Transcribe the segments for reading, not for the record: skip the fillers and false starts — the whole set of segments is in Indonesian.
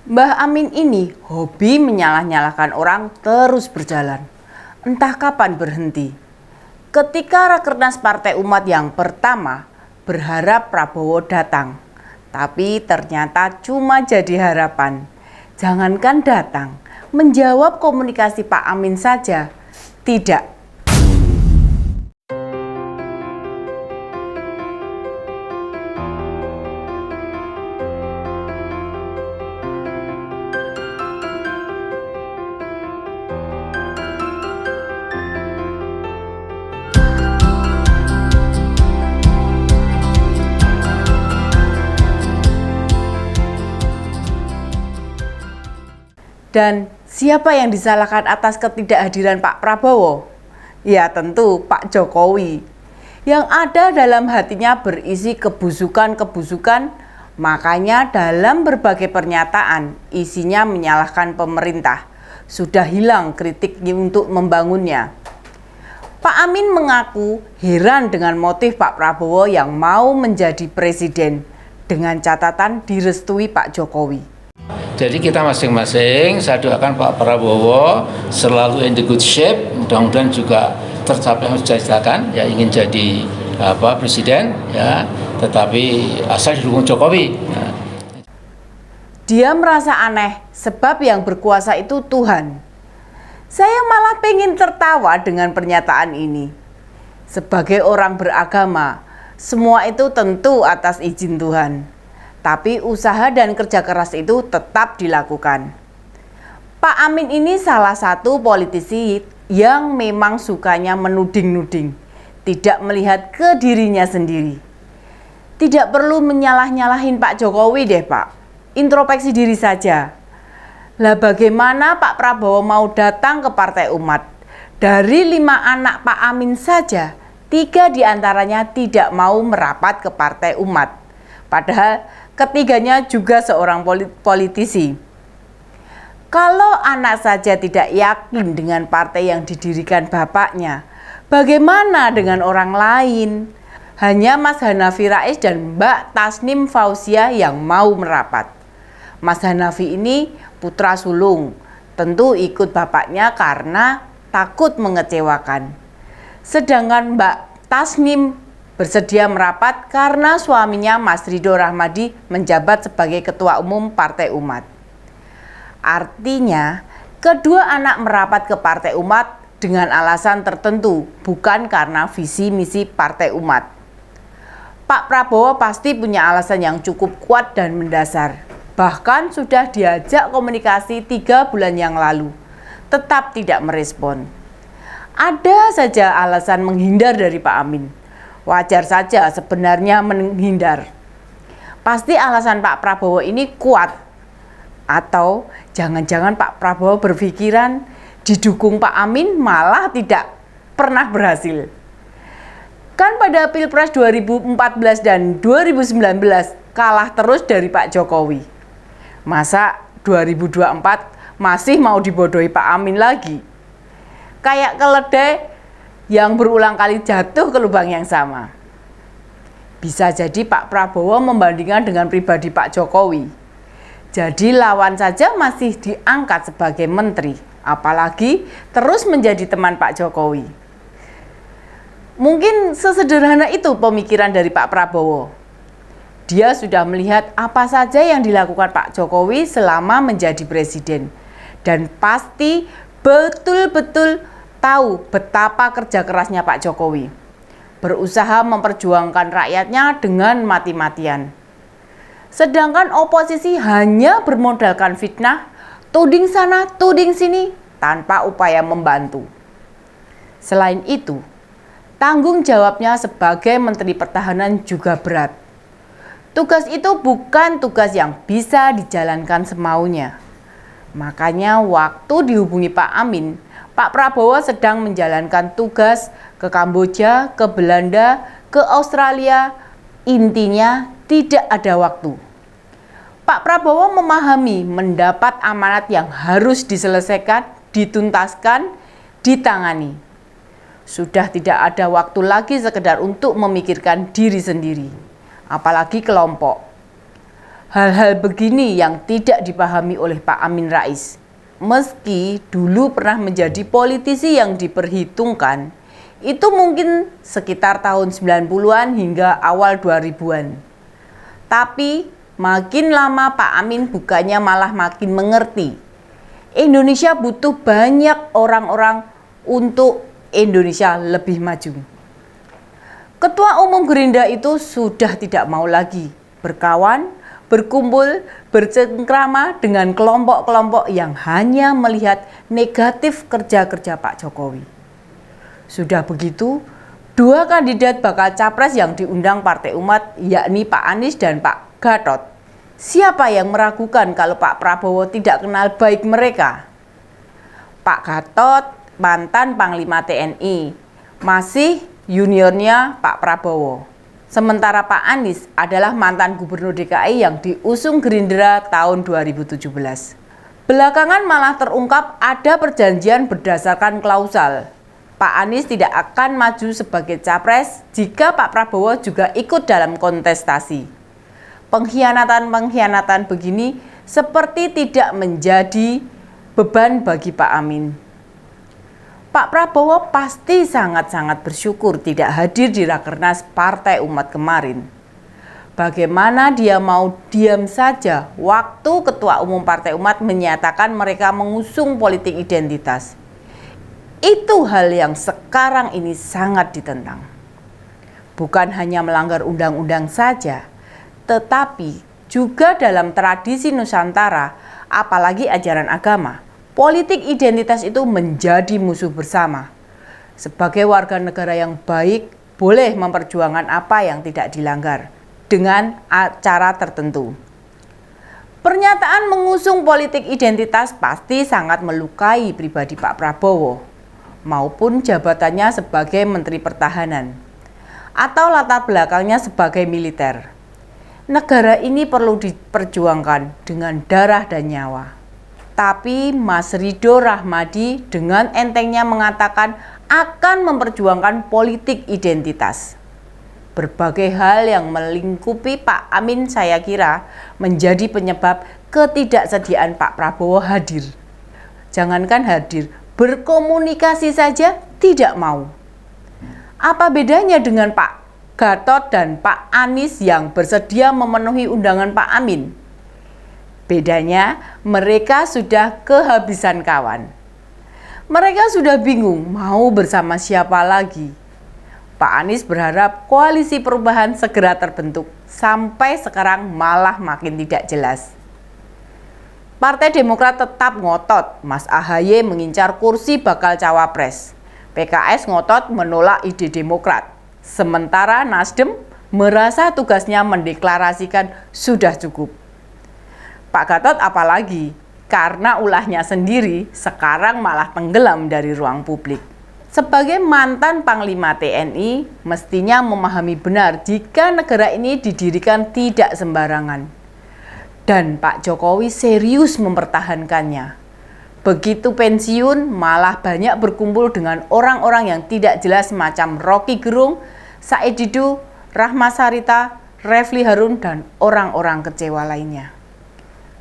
Mbah Amin ini hobi menyalah-nyalahkan orang terus berjalan. Entah kapan berhenti. Ketika Rakernas Partai Umat yang pertama berharap Prabowo datang, tapi ternyata cuma jadi harapan. Jangankan datang, menjawab komunikasi Pak Amin saja tidak. Dan siapa yang disalahkan atas ketidakhadiran Pak Prabowo? Ya tentu Pak Jokowi. Yang ada dalam hatinya berisi kebusukan-kebusukan, makanya dalam berbagai pernyataan isinya menyalahkan pemerintah. Sudah hilang kritik untuk membangunnya. Pak Amin mengaku heran dengan motif Pak Prabowo yang mau menjadi presiden dengan catatan direstui Pak Jokowi. Jadi kita masing-masing, saya doakan Pak Prabowo selalu in the good shape, mudah-mudahan juga tercapai yang sudah disatakan, ya ingin jadi presiden, ya, tetapi asal didukung Jokowi. Ya. Dia merasa aneh sebab yang berkuasa itu Tuhan. Saya malah pengen tertawa dengan pernyataan ini. Sebagai orang beragama, semua itu tentu atas izin Tuhan. Tapi usaha dan kerja keras itu tetap dilakukan. Pak Amin ini salah satu politisi yang memang sukanya menuding-nuding, tidak melihat ke dirinya sendiri. Tidak perlu menyalah-nyalahin Pak Jokowi deh Pak, introspeksi diri saja. Lah bagaimana Pak Prabowo mau datang ke Partai Umat? Dari 5 anak Pak Amin saja, 3 diantaranya tidak mau merapat ke Partai Umat. Padahal ketiganya juga seorang politisi. Kalau anak saja tidak yakin dengan partai yang didirikan bapaknya, bagaimana dengan orang lain? Hanya Mas Hanafi Rais dan Mbak Tasnim Fauziah yang mau merapat. Mas Hanafi ini putra sulung, tentu ikut bapaknya karena takut mengecewakan. Sedangkan Mbak Tasnim bersedia merapat karena suaminya Mas Ridho Rahmadi menjabat sebagai Ketua Umum Partai Umat. Artinya, kedua anak merapat ke Partai Umat dengan alasan tertentu, bukan karena visi misi Partai Umat. Pak Prabowo pasti punya alasan yang cukup kuat dan mendasar. Bahkan sudah diajak komunikasi 3 bulan yang lalu, tetap tidak merespon. Ada saja alasan menghindar dari Pak Amin. Wajar saja sebenarnya menghindar. Pasti alasan Pak Prabowo ini kuat. Atau jangan-jangan Pak Prabowo berpikiran didukung Pak Amin malah tidak pernah berhasil. Kan pada Pilpres 2014 dan 2019 kalah terus dari Pak Jokowi. Masa 2024 masih mau dibodohi Pak Amin lagi? Kayak keledai yang berulang kali jatuh ke lubang yang sama. Bisa jadi Pak Prabowo membandingkan dengan pribadi Pak Jokowi. Jadi lawan saja masih diangkat sebagai menteri, apalagi terus menjadi teman Pak Jokowi. Mungkin sesederhana itu pemikiran dari Pak Prabowo. Dia sudah melihat apa saja yang dilakukan Pak Jokowi selama menjadi presiden. Dan pasti betul-betul tahu betapa kerja kerasnya Pak Jokowi. Berusaha memperjuangkan rakyatnya dengan mati-matian. Sedangkan oposisi hanya bermodalkan fitnah, tuding sana, tuding sini, tanpa upaya membantu. Selain itu, tanggung jawabnya sebagai Menteri Pertahanan juga berat. Tugas itu bukan tugas yang bisa dijalankan semaunya. Makanya waktu dihubungi Pak Amin, Pak Prabowo sedang menjalankan tugas ke Kamboja, ke Belanda, ke Australia. Intinya tidak ada waktu. Pak Prabowo memahami mendapat amanat yang harus diselesaikan, dituntaskan, ditangani. Sudah tidak ada waktu lagi sekedar untuk memikirkan diri sendiri, apalagi kelompok. Hal-hal begini yang tidak dipahami oleh Pak Amin Rais. Meski dulu pernah menjadi politisi yang diperhitungkan, itu mungkin sekitar tahun 90-an hingga awal 2000-an. Tapi makin lama Pak Amin bukannya malah makin mengerti. Indonesia butuh banyak orang-orang untuk Indonesia lebih maju. Ketua Umum Gerindra itu sudah tidak mau lagi berkawan, berkumpul, bercengkrama dengan kelompok-kelompok yang hanya melihat negatif kerja-kerja Pak Jokowi. Sudah begitu, dua kandidat bakal capres yang diundang Partai Umat, yakni Pak Anies dan Pak Gatot. Siapa yang meragukan kalau Pak Prabowo tidak kenal baik mereka? Pak Gatot, mantan Panglima TNI, masih juniornya Pak Prabowo. Sementara Pak Anies adalah mantan Gubernur DKI yang diusung Gerindra tahun 2017. Belakangan malah terungkap ada perjanjian berdasarkan klausal. Pak Anies tidak akan maju sebagai capres jika Pak Prabowo juga ikut dalam kontestasi. Pengkhianatan-pengkhianatan begini seperti tidak menjadi beban bagi Pak Amin. Pak Prabowo pasti sangat-sangat bersyukur tidak hadir di Rakernas Partai Umat kemarin. Bagaimana dia mau diam saja waktu Ketua Umum Partai Umat menyatakan mereka mengusung politik identitas. Itu hal yang sekarang ini sangat ditentang. Bukan hanya melanggar undang-undang saja, tetapi juga dalam tradisi Nusantara, apalagi ajaran agama. Politik identitas itu menjadi musuh bersama. Sebagai warga negara yang baik, boleh memperjuangkan apa yang tidak dilanggar dengan cara tertentu. Pernyataan mengusung politik identitas pasti sangat melukai pribadi Pak Prabowo maupun jabatannya sebagai Menteri Pertahanan atau latar belakangnya sebagai militer. Negara ini perlu diperjuangkan dengan darah dan nyawa. Tapi Mas Ridho Rahmadi dengan entengnya mengatakan akan memperjuangkan politik identitas. Berbagai hal yang melingkupi Pak Amin saya kira menjadi penyebab ketidaksediaan Pak Prabowo hadir. Jangankan hadir, berkomunikasi saja tidak mau. Apa bedanya dengan Pak Gatot dan Pak Anies yang bersedia memenuhi undangan Pak Amin? Bedanya, mereka sudah kehabisan kawan. Mereka sudah bingung mau bersama siapa lagi. Pak Anies berharap koalisi perubahan segera terbentuk, sampai sekarang malah makin tidak jelas. Partai Demokrat tetap ngotot, Mas AHY mengincar kursi bakal cawapres. PKS ngotot menolak ide Demokrat. Sementara Nasdem merasa tugasnya mendeklarasikan sudah cukup. Pak Gatot apalagi, karena ulahnya sendiri sekarang malah tenggelam dari ruang publik. Sebagai mantan Panglima TNI, mestinya memahami benar jika negara ini didirikan tidak sembarangan. Dan Pak Jokowi serius mempertahankannya. Begitu pensiun, malah banyak berkumpul dengan orang-orang yang tidak jelas macam Rocky Gerung, Said Didu, Rahma Sarita, Refli Harun, dan orang-orang kecewa lainnya.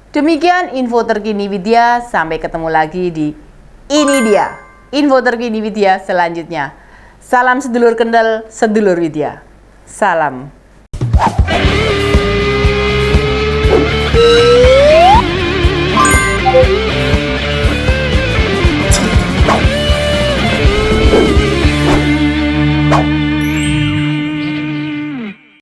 Demikian info terkini Widya, sampai ketemu lagi di Ini Dia, info terkini Widya selanjutnya. Salam sedulur Kendal, sedulur Widya. Salam.